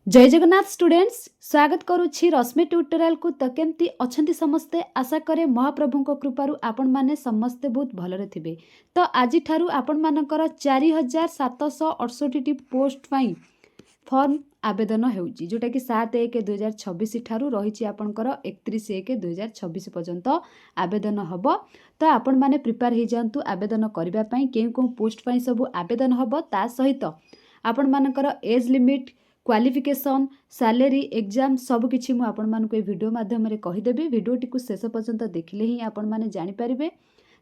जय जगन्नाथ स्टूडेंट्स, स्वागत करुछि रश्मि ट्यूटोरियल को। तो केमती अछंती समस्ते, आशा करे महाप्रभु कृपारु आपण माने समस्ते बहुत भलरे थिबे। तो आज ठारू आपण मानकर 4768 पोस्ट पाई फॉर्म आवेदन हेउची, जोटा कि 7/1/2026 ठारू रही आपणकर 31/1/2026 पर्यंत आवेदन हब। तो आपण माने प्रिपेयर हो जातु आवेदन करबा पई। केउ पोस्ट पाई सब आवेदन हब, ता सहित आपण मानकर age limit, qualification, salary, exam सबकि मुझे आपण मानक वीडियो माध्यम कहीदेवी। वीडियोटी को शेष पर्यंत देखिले ही आपण माने जानि पारिबे।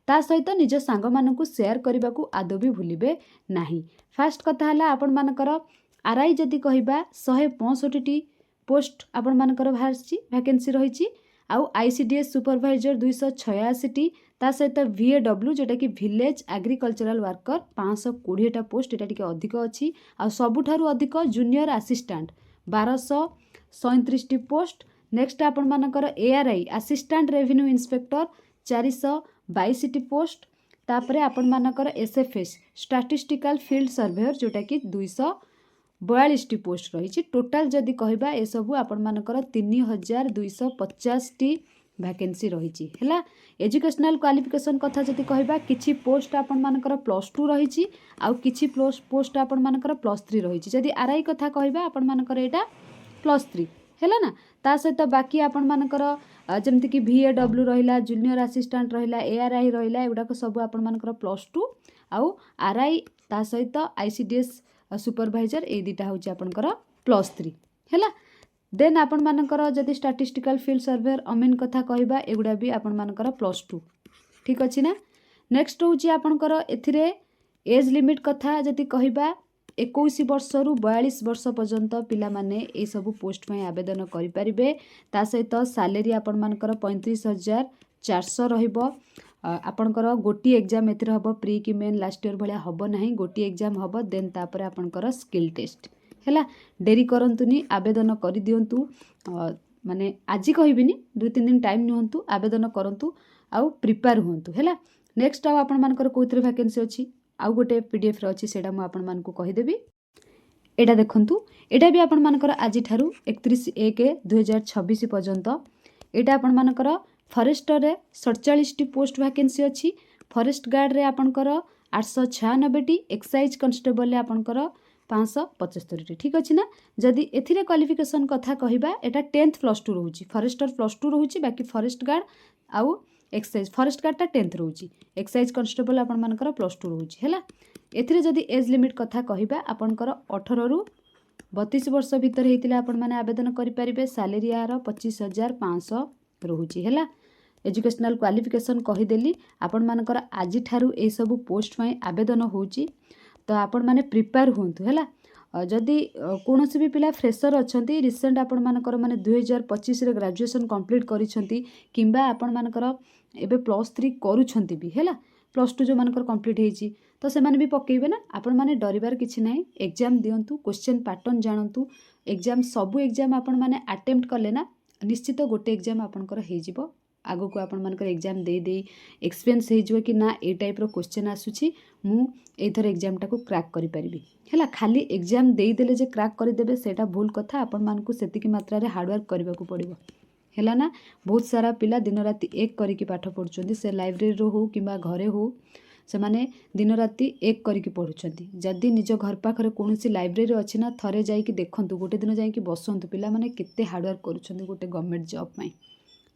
ता सहित निज सांग मानक शेयर करने को आदौ भी भूलिबे नाही। फास्ट कथा है आपण मानकर आरआई जदि कहबा 165 पोस्ट आपण मानकर बाहरची वैकेंसी रही। आउ आईसीडीएस सुपरवाइजर 286, ता सहित VAW जोटा कि विलेज एग्रीकल्चरल वर्कर 520 पोस्ट, यहाँ टी अधिक अच्छी। आ सबुठारु अधिक जूनियर असिस्टेंट 1237 पोस्ट। नेक्स्ट आपण मानकर ARI assistant revenue inspector 422 post. तापरे आपण मानकर SFS स्टैटिस्टिकल फील्ड सर्वेयर जोटा कि 242 पोस्ट रही। टोटाल जदि कहबा ए सबु आपण मानकर 3250 वैकेंसी रही है। एजुकेशनल क्वालिफिकेशन कथा जदि कहबा किछि पोस्ट आपण मानकर +2 रही, आउ किछि पोस्ट आपण मानकर +3 रही। जदि आरआई कथा कहबा आपण मानकर एटा +3 हैला ना। ता सहित बाकी आपण मानकर जमति कि VAW रहिला, जूनियर असिस्टेंट रहिला, ARI रहिला, एगुडाक सब आपण मानकर +2, आउ आरआई ता सहित ICDS सुपरवाइजर ए दुटा हूँ आपंकर +3 है। देन आपण मानकर जदि स्टैटिस्टिकल फील्ड सर्वेयर अमीन कथा कहबा एगुडा भी आपण मानकर +2 ठीक अच्छी ना। नेक्स्ट हूँ आपंकर एथिरे एज लिमिट कथा जदि कहबा 21 वर्षरु 42 वर्ष पर्यंत पिला माने ए सब पोस्ट में आवेदन करें। ता सहित सैलरी आपण मानकर 35,400 रहिबो। आपणकर गोटी एग्जाम एथिरे हबो, प्री कि मेन लास्ट ईयर भलिया हबो नाही, गोटी एग्जाम हबो। देन तापर आपणकर स्किल टेस्ट हैला। डेरी करंतुनी, आवेदन कर दियंतु। माने आज कहबिनी 2-3 दिन टाइम नियंतु, आवेदन करंतु आउ प्रिपेयर हुंतु हैला। नेक्स्ट आउ आपण मानकर कोथरे वैकेंसी अछि, आउ गोटे PDF रे अछि, सेडा मु आपण मानकु कहि देबी। एडा देखंतु, एडा भी आपण मानकर आज ठारू 31/1/2026 पर्यंत। एडा आपण मानकर फॉरेस्टर रे 47 पोस्ट वैकेंसी अच्छी। फॉरेस्ट गार्ड रे आपणकर 896, एक्साइज कांस्टेबल रे आपणकर 575 ठीक अच्छी ना। जदि एथिरे क्वालिफिकेशन कथा कहबा एटा 10th +2 रहउची, फॉरेस्टर +2 रहउची। बाकी फॉरेस्ट गार्ड आउ एक्साइज, फॉरेस्ट गार्ड टा 10th रहउची, एक्साइज कांस्टेबल आपण मानकर +2 रहउची हैला। एथिरे जदि एज लिमिट कथा कहबा आपणकर 18 रु 32 वर्ष भीतर हेतिला आपण माने आवेदन करि परिबे। सैलरी यार 25,500 रहउची हैला। एजुकेशनल क्वालिफिकेशन कहीदेली। आपण मानकर आज ठारू ए सब पोस्ट में आवेदन होउची, तो आपण माने प्रिपेयर हुंतु हैला। जदि कोनोसी भी पिला फ्रेशर अछंती, रिसेंट आपण मानकर माने 2025 रे ग्रेजुएशन कंप्लीट करिसंती, किंबा आपण मानकर एबे +3 करूछंती भी हैला, +2 जो मानकर कंप्लीट हेची, तो से माने भी पकेइबे ना। आपण माने डरिबार किछि नाही, एग्जाम दियंतु, क्वेश्चन पैटर्न जानंतु। एग्जाम सबु एग्जाम आपण माने अटेम्प्ट कले ना, निश्चित गोटे एग्जाम आपणकर हे जिवो। आगो को आपण मानकर एग्जाम दे दे एक्सपीरियंस हे जो कि ना ए टाइप रो क्वेश्चन आसुची, मु एथर एग्जाम टाको क्रैक करि परिबी हैला। खाली एग्जाम दे देले जे क्रैक करि देबे सेटा भूल कथा। आपण मानकु सेतिकी मात्रा रे हार्ड वर्क करबा को पड़िबो हैला ना। बहुत सारा पिला दिन राति एक करिकी पाठ पढुचंदी, से लाइब्रेरी रो हो किंबा घरे हो, से माने दिन राति एक करिकी पढुचंदी। जदि निज घर पाखरे कोनोसी लाइब्रेरी अछि ना, थरे जाईकी देखंतु, गोटे दिन जाईकी बसंतु, पिला माने केते हार्ड वर्क करूचंदी गोटे गवर्नमेंट जॉब पई,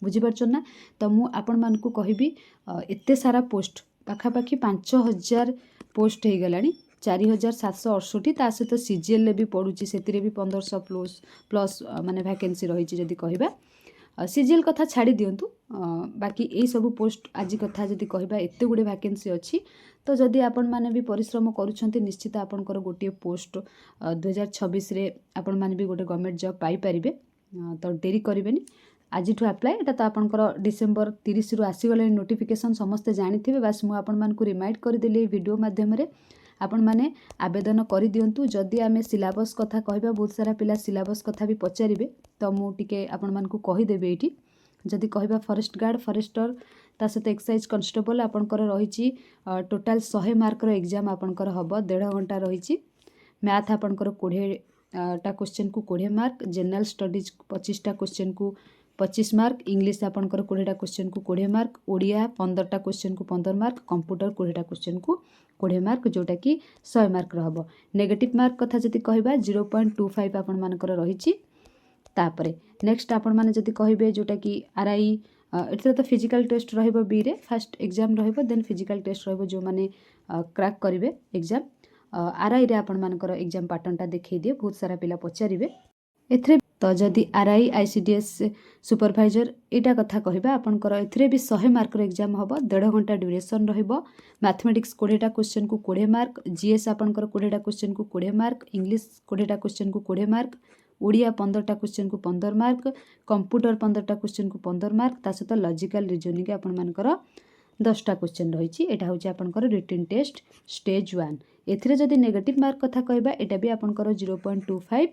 बुझीपारछन ना। तो मु आपण मानकु कहिबी एते सारा पोस्ट पाखापाखि 5000 पोस्ट हो गलानी, 4768। ता सहित CGL रे भी पड़ुची, सेतिरे भी 1500 प्लस माने वैकेंसी रही। जदि कहबा CGL कथा छाड़ी दियंतु, बाकी ए सब पोस्ट आज कथा जदि कहबा एते गुडे वैकेंसी अछि। तो जदि आपण माने भी परिश्रम करूछंती, निश्चित आपनकर गोटे पोस्ट 2026 रे आपण माने भी गोटे गवर्नमेंट जॉब पाई परिबे। तो देरी करिवेनी, आज अप्लाई। एटा तो आपनकर डिसेंबर 30 रु आसीगले नोटिफिकेशन, समस्ते जानिथिबे। बास मु आपण मानकु रिमाइंड करदेली वीडियो माध्यम रे, आपण माने आवेदन करि दियंतु। जदि आमे सिलेबस कथा कहबा, बहुत सारा पिला सिलेबस कथा भी पचारिबे, तो मु टिके आपण मानकु कहि देबे एठी। जदि कहबा फॉरेस्ट गार्ड, फॉरेस्टर, ता सहित एक्साइज कांस्टेबल आपनकर रहिची टोटल 100 मार्क रो एग्जाम आपनकर हबो, 1.5 घंटा रहिची। मैथ आपनकर 20 टा क्वेश्चन को 20 मार्क, जनरल स्टडीज 25 टा क्वेश्चन को 25 मार्क, इंग्लिश आपंकर 20 टा क्वेश्चन को 20 मार्क, ओडिया 15 टा क्वेश्चन को 15 मार्क, कंप्यूटर 20 टा क्वेश्चन को 20 मार्क, जोटा कि 100 मार्क रहब। नेगेटिव मार्क कथा जदि कहबा 0.25 आपण मानकर रहिछि। तापरे नेक्स्ट आपण माने जदि कहबे जोटा कि आरआई एथरे तो फिजिकल टेस्ट रहइबो बी रे फर्स्ट एग्जाम रहइबो, देन फिजिकल टेस्ट रहइबो जो माने क्रैक करिवे एग्जाम। आरआई रे आपण मानकर एग्जाम पैटर्नटा देखै दिए, बहुत सारा पिला पचारिबे एथरे। तो जदि आरआई आईसीडीएस सुपरवाइजर एटा कथा कहबा आपनकर एथरे भी 100 मार्क रो एग्जाम हबो, 1.5 घंटा ड्यूरेशन रहइबो। मैथमेटिक्स 20 टा क्वेश्चन को 20 मार्क, जीएस आपनकर 20 टा क्वेश्चन को 20 मार्क, इंग्लिश 20 टा क्वेश्चन को 20 मार्क, ओडिया 15 टा क्वेश्चन को 15 मार्क, कंप्यूटर 15 टा क्वेश्चन को 15 मार्क, ता सहित लॉजिकल रीजनिंग आपण मानकर 10 टा क्वेश्चन रही। एटा होची आपनकर रिटन टेस्ट स्टेज 1। एथिरे जदि नेगेटिव मार्क कथा कहबा एटा भी आपनकर 0.25।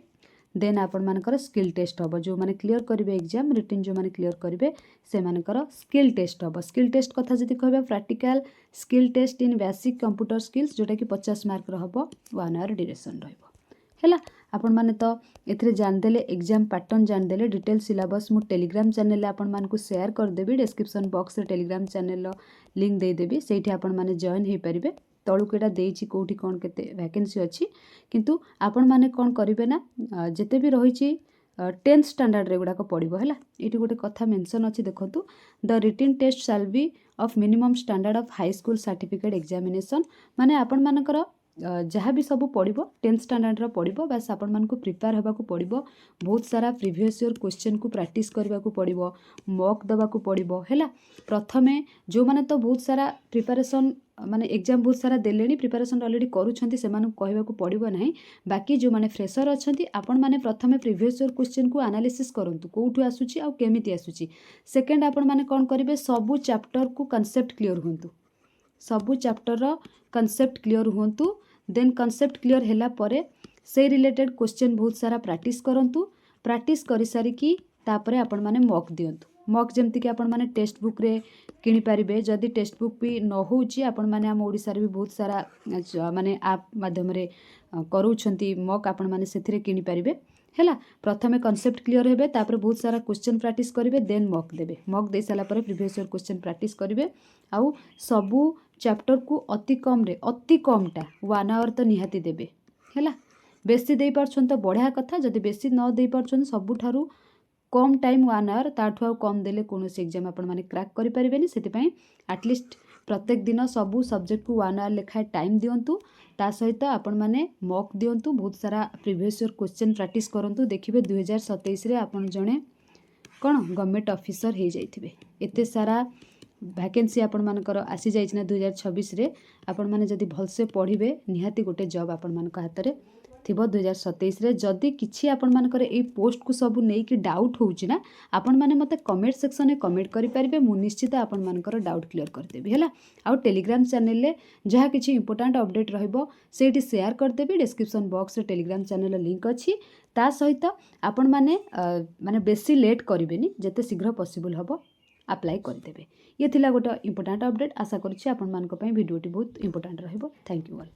देन आपण मानकर स्किल टेस्ट हबो, जो माने क्लियर करिवे एग्जाम रिटन, जो माने क्लियर करिवे से मानकर स्किल टेस्ट हबो। स्किल टेस्ट कथा जदि कहबा प्रैक्टिकल स्किल टेस्ट इन बेसिक कंप्यूटर स्किल्स, जोटा कि 50 मार्क रहबो, 1 आवर ड्यूरेशन रहबो। हैला आपण माने तो एथरे जान देले, एग्जाम पैटर्न जान देले। डिटेल सिलेबस मु टेलीग्राम चैनल रे आपण मानकु शेयर कर देबी, डिस्क्रिप्शन बॉक्स रे टेलीग्राम चैनल रो लिंक दे देबी, सेठी आपण माने जॉइन हे परिबे। तळुक एटा देइछि कोठी कोन केते वैकेंसी अछि, किंतु आपण माने कोन करिवे ना जेते भी रहिछि 10th स्टैंडर्ड रे गुडाक पड़िबो। हैला एठी गोटे कथा मेंशन अछि देखंतु, the written test shall be of minimum standard of high school certificate examination. माने आपण मानकर जहाँ भी सब पड़ो 10th स्टैंडर्ड रो पड़ो, बस आपण मानकु प्रिपेयर होबाकू पड़ो। बहुत सारा प्रीवियस ईयर क्वेश्चन को प्रैक्टिस करबाकू पड़ो, मॉक दबाकू पड़ो। हैला प्रथमे जो माने तो बहुत सारा प्रिपरेशन माने एग्जाम बहुत सारा देलेनी, प्रिपरेशन ऑलरेडी करूछंती, से मानकु कहबाकू पड़ो नाही। बाकी जो माने फ्रेशर अछंती आपण माने प्रथमे प्रीवियस ईयर क्वेश्चन को एनालिसिस करंतु, कोठु आसुची आ केमिति आसुची। सेकंड आपण माने कोन करिवे, सबु चैप्टर को कांसेप्ट क्लियर होंतु, सबु चैप्टर रो कांसेप्ट क्लियर होंतु। देन कांसेप्ट क्लियर हैला परे से रिलेटेड क्वेश्चन बहुत सारा प्रैक्टिस करंतु। प्रैक्टिस करि सारी कि तापरे आपण माने मॉक दियंतु। मॉक जेमति कि आपण माने टेक्स्ट बुक रे किनि पारिबे, जदि टेक्स्ट बुक भी न होउची आपण माने हम ओडिसा रे भी बहुत सारा माने ऐप माध्यम रे करूछंती मॉक, आपण माने सेथिरे किनि पारिबे। हैला प्रथमे कांसेप्ट क्लियर हेबे, तापर बहुत सारा क्वेश्चन प्रैक्टिस करिवे, देन मॉक देबे। मॉक दे साला परे प्रीवियस ईयर क्वेश्चन प्रैक्टिस करिवे। आउ सबु चैप्टर को अति कम रे, अति कमटा 1 आवर तो निहाती देबे। हैला बेसी दे पारछन तो बढ़िया कथा, जदि बेसी न दे पारछन सबुठारु कम टाइम 1 आवर, ताठु कम देले कोनोसी एग्जाम आपण माने क्रैक करि परिबेनी। सेति पई एटलिस्ट प्रत्येक दिन सबु सब्जेक्ट को 1 आवर लेखा टाइम दियंतु, ता सहित आपण माने मॉक दियंतु, बहुत सारा प्रीवियस ईयर क्वेश्चन प्रैक्टिस करंतु। देखिबे 2027 रे आपण जणे कोन गवर्नमेंट ऑफिसर हे जाइथिबे। एते सारा वैकेंसी आपण मानकर आसी जाइछि ना 2026 रे। आपण माने जदि भलसे पढ़िबे निहाती गोटे जॉब आपण मानक हाथ रे थिबो 2027 रे। जदि किछि आपण मानकर ए पोस्ट को सब नै कि डाउट होउछि ना, आपण माने मते कमेंट सेक्शन में कमेंट करि परिबे, मु निश्चित आपण मानकर डाउट क्लियर कर देबी। हैला आ टेलीग्राम चैनल रे जहा किछि इंपोर्टेंट अपडेट रहइबो सेठी शेयर कर देबी। डिस्क्रिप्शन बॉक्स रे टेलीग्राम चैनल लिंक अछि, ता सहित आपण माने माने बेसी लेट करिवेनी, जते शीघ्र पॉसिबल हबो अप्लाई कर देबे। ये थिला गोटे इंपोर्टेंट अपडेट। आशा करछि आपण मानक पई वीडियोटी बहुत इंपोर्टेंट रहइबो। Thank you all.